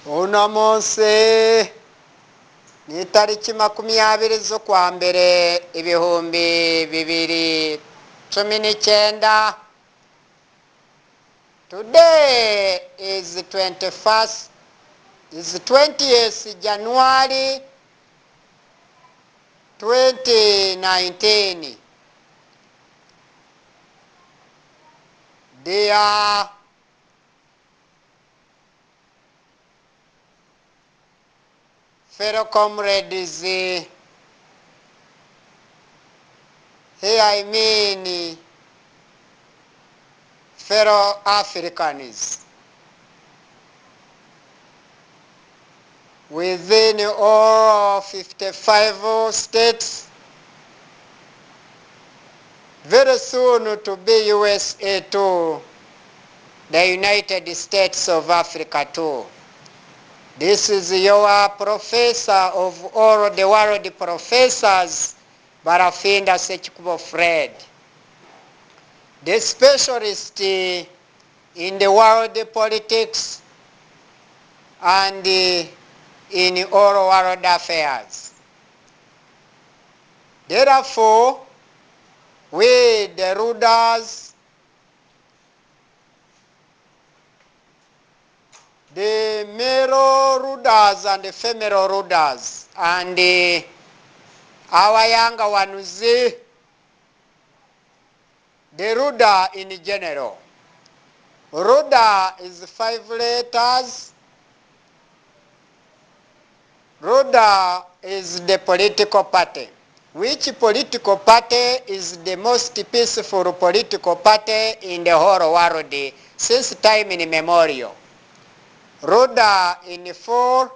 Uno munsi ni tariki 20 z'ukwa mbere 2019. Today is 20th January 2019. Dear fellow comrades, here I mean fellow Africans, within all 55 states, very soon to be USA too, the United States of Africa too. This is your professor of all the world professors, Barafindarisation, the specialist in the world politics and in all world affairs. Therefore, we the rulers, the male rulers and the female rulers, and our younger ones, the ruler in general. Ruler is 5 letters. Ruler is the political party. Which political party is the most peaceful political party in the whole world since time immemorial? Ruler in 4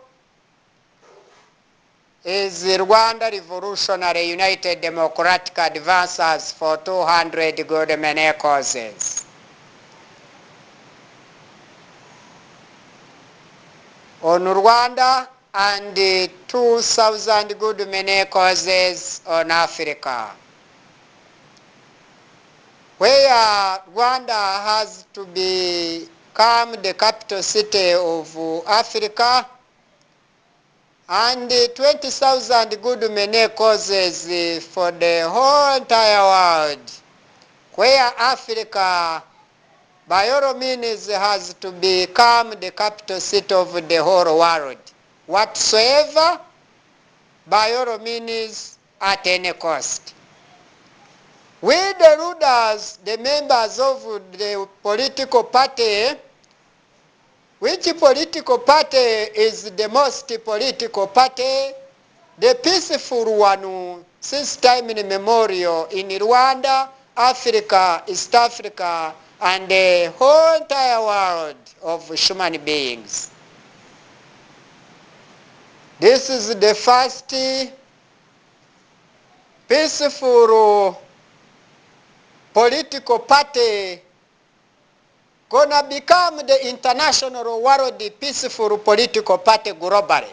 is Rwanda Revolutionary United Democratic Advances for 200 good many causes. On Rwanda and 2,000 good many causes on Africa, where Rwanda has to become the capital city of Africa, and 20,000 good many causes for the whole entire world, where Africa by all means has to become the capital city of the whole world, whatsoever, by all means, at any cost. We the rulers, the members of the political party, which political party is the most political party? The peaceful one since time immemorial in Rwanda, Africa, East Africa, and the whole entire world of human beings. This is the first peaceful political party gonna become the international world peaceful political party globally,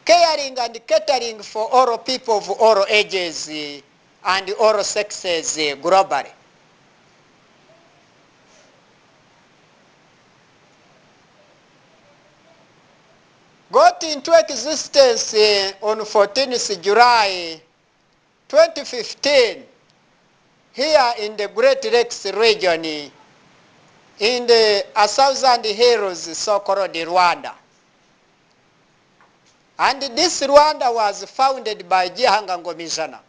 caring and catering for all people of all ages and all sexes globally. Got into existence on 14th July 2015 here in the Great Lakes region in the 1,000 Hills so-called Rwanda. And this Rwanda was founded by Gihanga Ngomijana.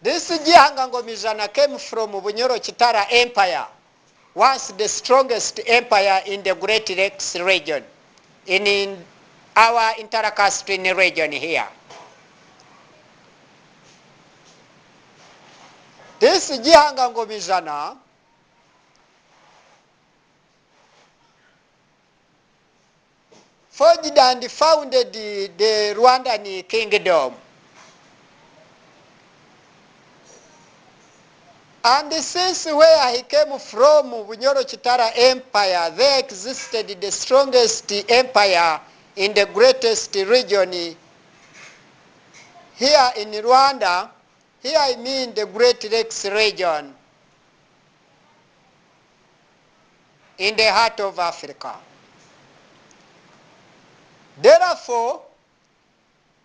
This Gihanga Ngomijana came from Bunyoro Chitara Empire, once the strongest empire in the Great Lakes region, in our intercastrian region here. This Gihanga Ngomijana forged and founded the Rwandan kingdom. And since where he came from, Bunyoro Chitara Empire, there existed the strongest empire in the greatest region here in Rwanda. Here I mean the Great Lakes region. in the heart of Africa. Therefore,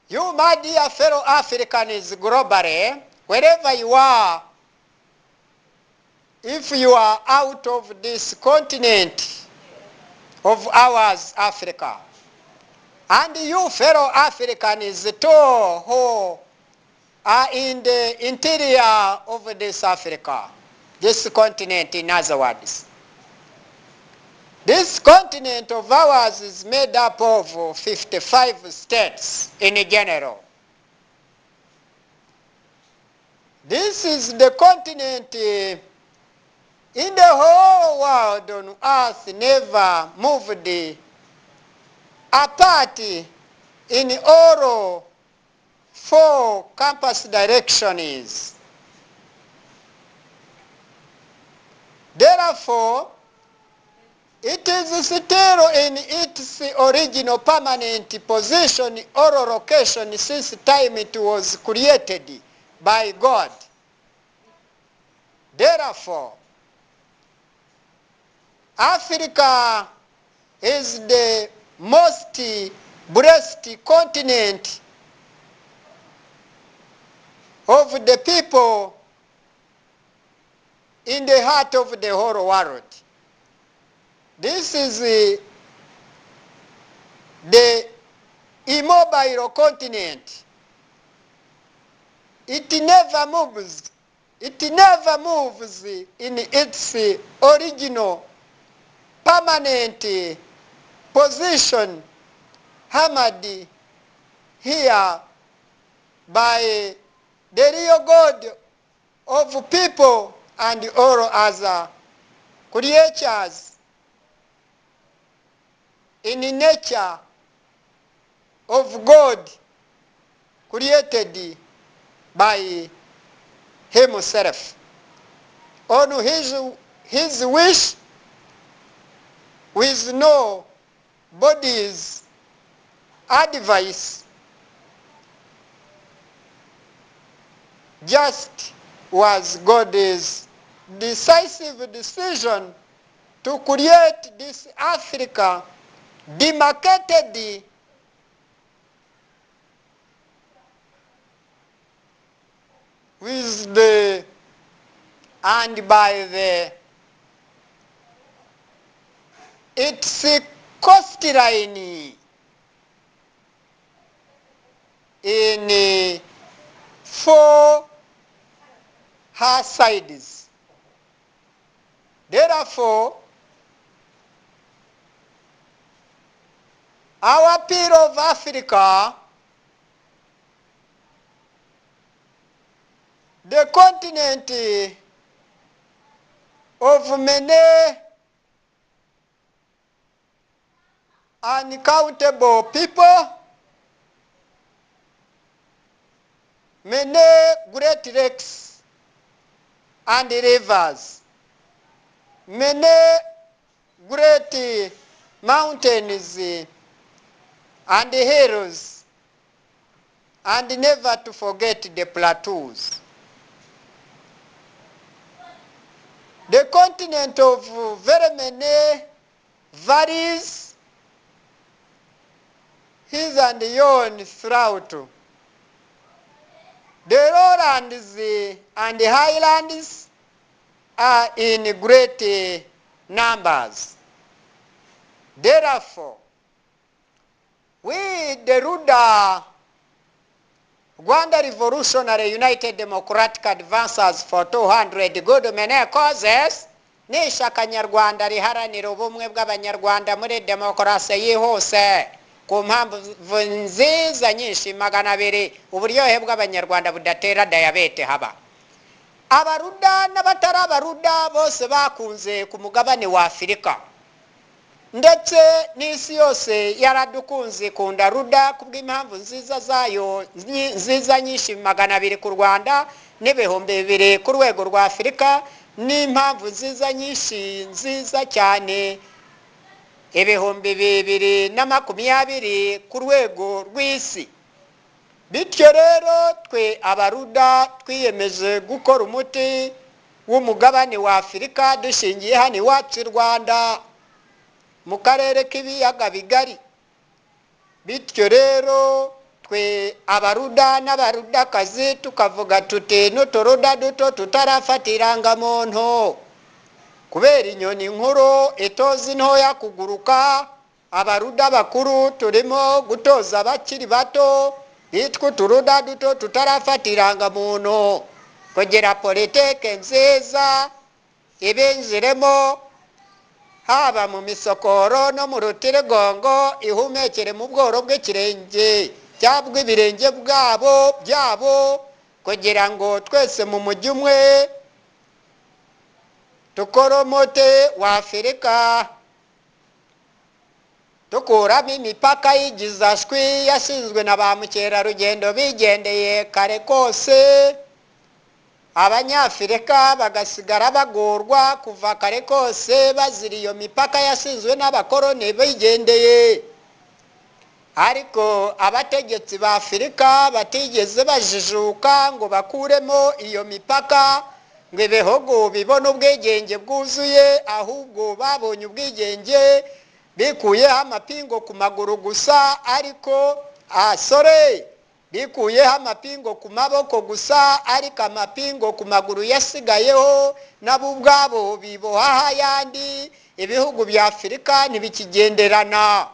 you, my dear fellow Africans globally, wherever you are, if you are out of this continent of ours, Africa, and you fellow Africans too who are in the interior of this Africa, this continent in other words. This continent of ours is made up of 55 states in general. This is the continent in the whole world on earth never moved apart in all 4 compass directions. Therefore, it is still in its original permanent position or location since time it was created by God. Therefore, Africa is the most blessed continent of the people in the heart of the whole world. This is the immobile continent. It never moves. It never moves in its original permanent position, hammered here by the real God of people and all other creatures in nature of God created by himself on his wish, with no body's advice, just was God's decisive decision to create this Africa demarcated with the and by the its coastline in 4 her sides. Therefore, our people of Africa, the continent of many uncountable people, many great lakes and rivers, many great mountains and hills, and never to forget the plateaus. The continent of very many valleys, hills and yawns throughout. The lowlands and the highlands are in great numbers. Therefore, we, the RUDA, Rwanda Revolutionary United Democratic Advancers for 200 good many causes, ni ishyaka nyarwanda riharanira ubumwe bw'abanyarwanda muri demokarasi yihuse ku mpamvu nziza nyinshi 200 uburyohe bw'abanyarwanda budatera diabete haba. Abaruda n'abatari abaruda bose bakunze ku mugabane wa Afurika, ndetse n'isi yose yaradukunze kunda RUDA kubw'impamvu nziza zayo nziza nyinshi 200 ku Rwanda n'ibihumbi 2 ku rwego rwa Afurika, n'impamvu nziza nyinshi nziza cyane ibihumbi 220 ku rwego rw'isi. Bityo rero twe abaruda twiyemeje gukora umuti w'umugabane wa Afurika dushingiye hano iwacu Rwanda. mu karere k'ibiyaga bigari. Bityo rero twe abaruda n'abarudakazi tukavuga tuti n'uturuda duto tutarafatiranga muntu, kubera inyoni nkuru itozi ntoya kuguruka. Abaruda bakuru turimo gutoza abakiri bato bitwa uturuda duto tutarafatiranga muntu, kugira politike nziza ibinjiremo, haba mu misokoro no mu rutirigongo, ihumekere mu bworo bw'ikirenge cyangwa ibirenge byabo, kugira ngo twese mu mujyi umwe tukoromote wa Afurika, tukuramo imipaka y'igizashwi yashinzwe na ba mukerarugendo bigendeye kare kose. Abanyafurika bagasigara bagorwa kuva kare kose bazira iyo mipaka yashinzwe n'abakoroni bigendeye. Ariko abategetsi ba Afurika batigeze bajijuka ngo bakuremo iyo mipaka ngo ibihugu bibone ubwigenge bwuzuye, ahubwo babonye ubwigenge bikuyeho amapingo ku maguru gusa, ariko bikuyeho amapingo ku maboko gusa, ariko amapingo ku maguru yasigayeho nabo ubwabo bibohaho ayandi. Ibihugu bya Afurika ntibikigenderana.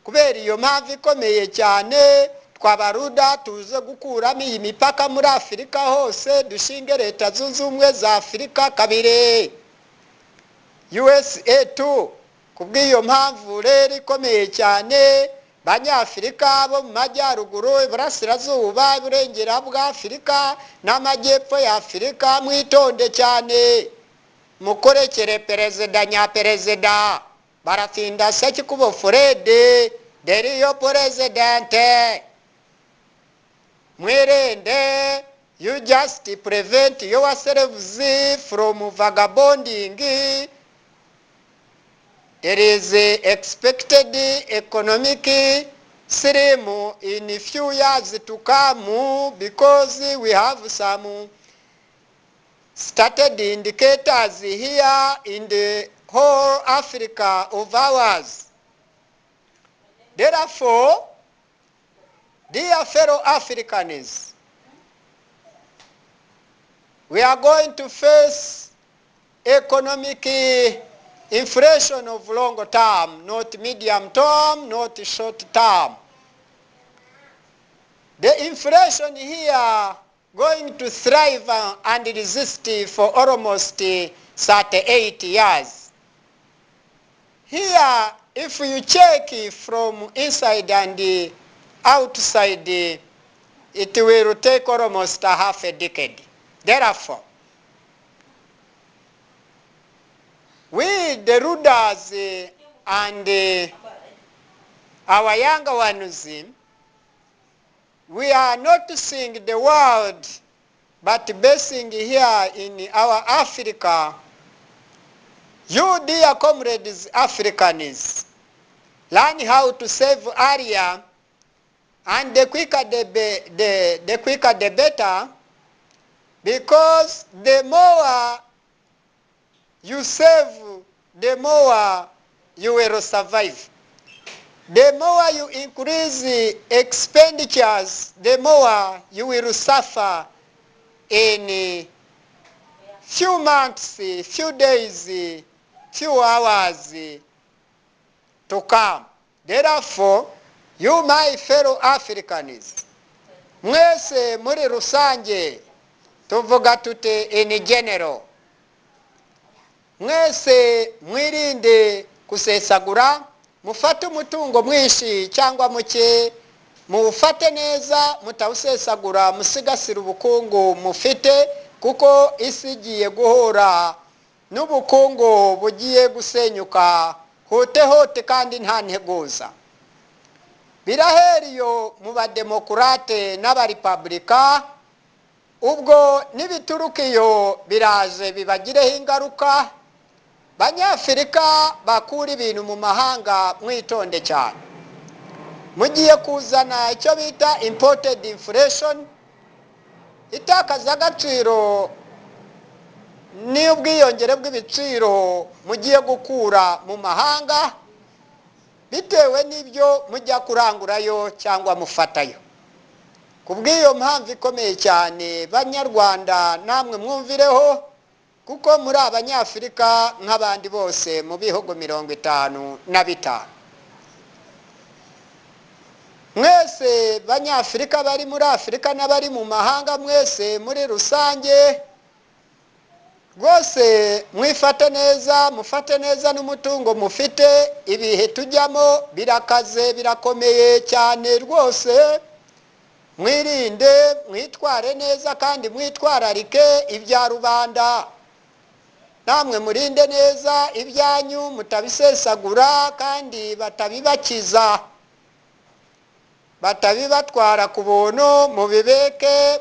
Kubera iyo mpamvu ikomeye cyane, twabaruda tuze gukuramo iyi mipaka muri Afurika hose, dushinge leta zunze ubumwe za Afurika kabiri, USA 2. Kubw'iyo mpamvu rero ikomeye cyane, Banyafurika bo mu majyaruguru, iburasirazuba, iburengera bwa Afurika n'amajyepfo ya Afurika, mwitonde cyane, mukorekere perezida nyaperezida Barafindarisation Fred deriyo presidente. Mwirinde, you just prevent yourselves from vagabonding. There is expected economic slim in few years to come, because we have some started indicators here in the whole Africa of ours. Therefore, dear fellow Africans, we are going to face economic inflation of long term, not medium term, not short term. The inflation here going to thrive and resist for almost 38 years. Here, if you check from inside and outside, it will take almost a half a decade. Therefore, we, the rulers and our younger ones, we are not seeing the world, but basing here in our Africa. You, dear comrades Africans, learn how to save earlier, and the quicker the quicker the better, because the more you save, the more you will survive. The more you increase expenditures, the more you will suffer in few months, few days, few hours to come. Therefore, you, my fellow Africans, mwese muri rusange, tuvuga tuti in general, mwese mwirinde kusesagura, mufate umutungo mwinshi cyangwa muke, mufate neza, mutawusesagura, musigasira ubukungu mufite, kuko isi igiye guhura n'ubukungu bugiye gusenyuka hote kandi nta nteguza. Biraheriyo mu bademokrate n'abarepubulika, ubwo nibiturukiyo biraje bibagireho ingaruka. Banyafurika bakura ibintu mu mahanga, mwitonde cyane. Mugiye kuzana icyo bita imported inflation, itakaza agaciro n'ubwiyongere bw'ibiciro mugiye gukura mu mahanga bitewe n'ibyo mujya kurangurayo cyangwa mufatayo. Kubw'iyo mpamvu ikomeye cyane banyarwanda namwe mwumvireho, kuko muri abanyafurika nk'abandi bose mu bihugu 55. Mwese banyafurika bari muri Afurika n'abari mu mahanga, mwese muri rusange rwose mwifate neza, mufate neza n'umutungo mufite. Ibihe tujyamo birakaze, birakomeye cyane rwose. Mwirinde, mwitware neza kandi mwitwararike ibya rubanda. Namwe murinde neza ibyanyu, mutabisesagura kandi batabibakiza, batabibatwara ku buntu.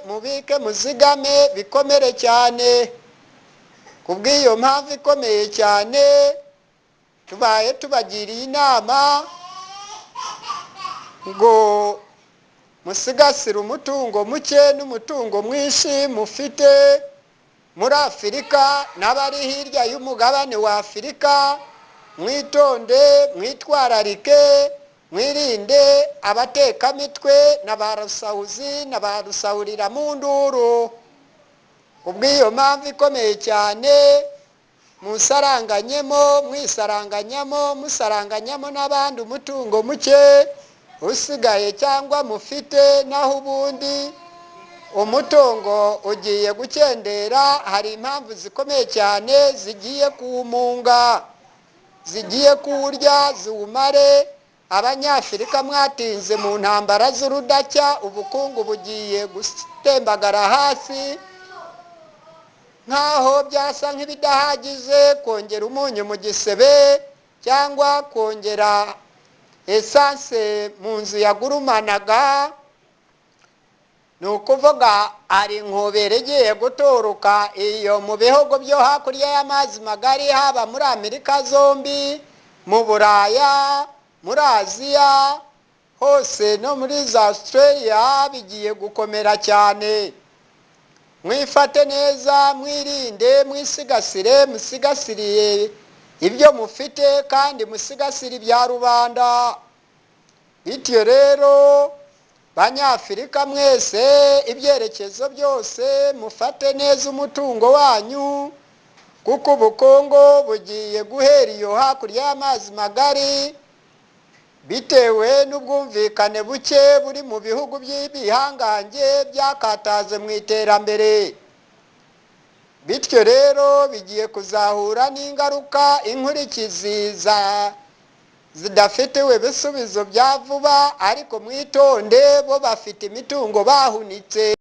Mubike muzigame bikomere cyane. Kubw'iyo mpamvu ikomeye cyane tubaye tubagiriye inama ngo musigasire umutungo muke n'umutungo mwinshi mufite muri Afurika n'abari hirya y'umugabane wa Afurika. Mwitonde, mwitwararike, mwirinde abatekamitwe n'abarusahuzi n'abarusahurira mu nduru. Kubw'iyo mpamvu ikomeye cyane musaranganyamo n'abandi umutungo muke usigaye cyangwa mufite, naho ubundi umutungo ugiye gukendera. Hari impamvu zikomeye cyane zigiye kuwumunga, zigiye kuwurya ziwumare. Abanyafurika mwatinze mu ntambara z'urudacya, ubukungu bugiye gutembagara hasi nkaho byasa nk'ibidahagize kongera umunyu mu gisebe cyangwa kongera esanse mu nzu yagurumanaga. Ni ukuvuga ari inkubere igiye guturuka iyo mu bihugu byo hakurya y'amazi magari, haba muri Amerika zombi, mu Buraya, muri Aziya hose no muri za Australia bigiye gukomera cyane. Mwifate neza, mwirinde, mwisigasire, musigasiriye ibyo mufite kandi musigasire ibya rubanda. Bityo rero banyafurika mwese, ibyerekezo byose mufate neza umutungo wanyu, kuko ubukungu bugiye guhera iyo hakurya y'amazi magari bitewe n'ubwumvikane buke buri mu bihugu by'ibihangange byakataze mu iterambere. Bityo rero bigiye kuzahura n'ingaruka, inkurikizi zidafitiwe ibisubizo bya vuba. Ariko mwitonde, bo bafite imitungo bahunitse.